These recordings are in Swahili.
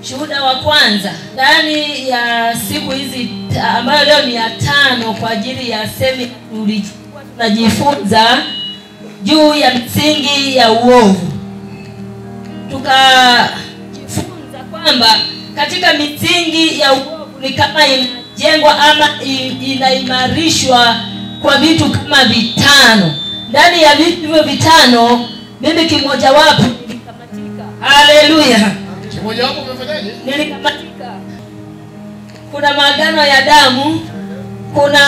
Shuhuda wa kwanza ndani ya siku hizi ambayo leo ni ya 5 kwa ajili ya semina, tunajifunza juu ya misingi ya uovu. Tukajifunza kwamba katika misingi ya uovu ni kama inajengwa ama inaimarishwa kwa vitu kama 5. Ndani ya vitu hivyo 5 mimi kimoja wapo nilikamatika. Haleluya. Kimoja wapo umefanyaje? Nilikamatika. Kuna maagano ya damu, kuna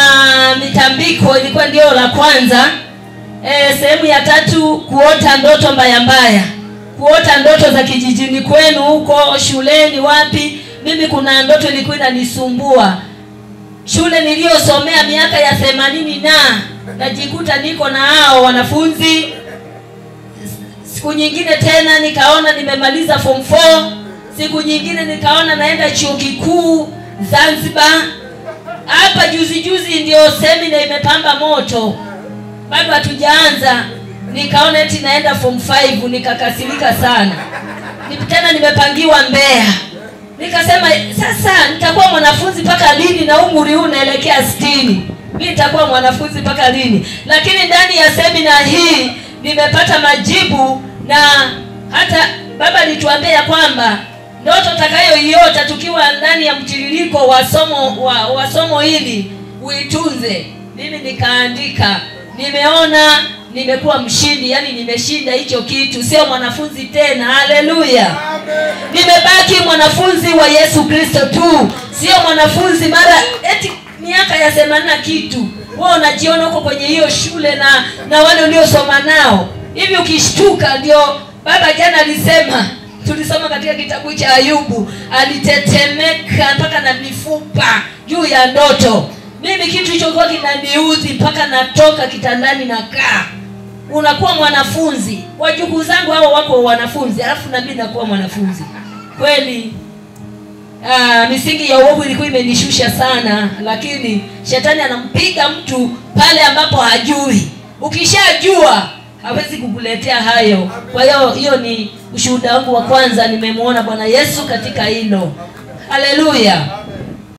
mitambiko, ilikuwa ndio la kwanza. Sehemu ya 3 kuota ndoto mbaya mbaya. Kuota ndoto za kijijini kwenu huko, shuleni, wapi. Mimi kuna ndoto ilikuwa inanisumbua. Shule niliyosomea miaka ya 80 najikuta niko na hao wanafunzi. Siku nyingine tena nikaona nimemaliza form 4. Siku nyingine nikaona naenda chuo kikuu Zanzibar. Hapa juzi ndio semina imepamba moto. Bado hatujaanza. Nikaona eti naenda form 5, nikakasirika sana. Tena nimepangiwa Mbeya. Nikasema sasa nitakuwa mwanafunzi mpaka lini na umri huu unaelekea 60? Mimi nitakuwa mwanafunzi mpaka lini? Lakini ndani ya semina hii nimepata majibu, na hata baba alituambia kwamba ndoto utakayoiota tukiwa ndani ya mtiririko wa somo hili uitunze. Mimi nikaandika, nimeona nimekuwa mshindi, yani nimeshinda hicho kitu, sio mwanafunzi tena. Haleluya. Nimebaki mwanafunzi wa Yesu Kristo tu, sio mwanafunzi mara eti miaka ya 80 kitu. Wewe unajiona uko kwenye hiyo shule na wale uliosoma nao. Hivi ukishtuka, ndio baba jana alisema, tulisoma katika kitabu cha Ayubu, alitetemeka mpaka na mifupa juu ya ndoto. Mimi kitu hicho kwa kinaniudhi mpaka natoka kitandani na kaa. Unakuwa mwanafunzi. Wajukuu zangu hao wako wanafunzi, alafu na mimi nakuwa mwanafunzi. Kweli misingi ya uovu ilikuwa imenishusha sana, lakini shetani anampiga mtu pale ambapo hajui. Ukishajua hawezi kukuletea hayo. Kwa hiyo ni ushuhuda wangu wa kwanza, nimemuona Bwana Yesu katika hilo. Haleluya.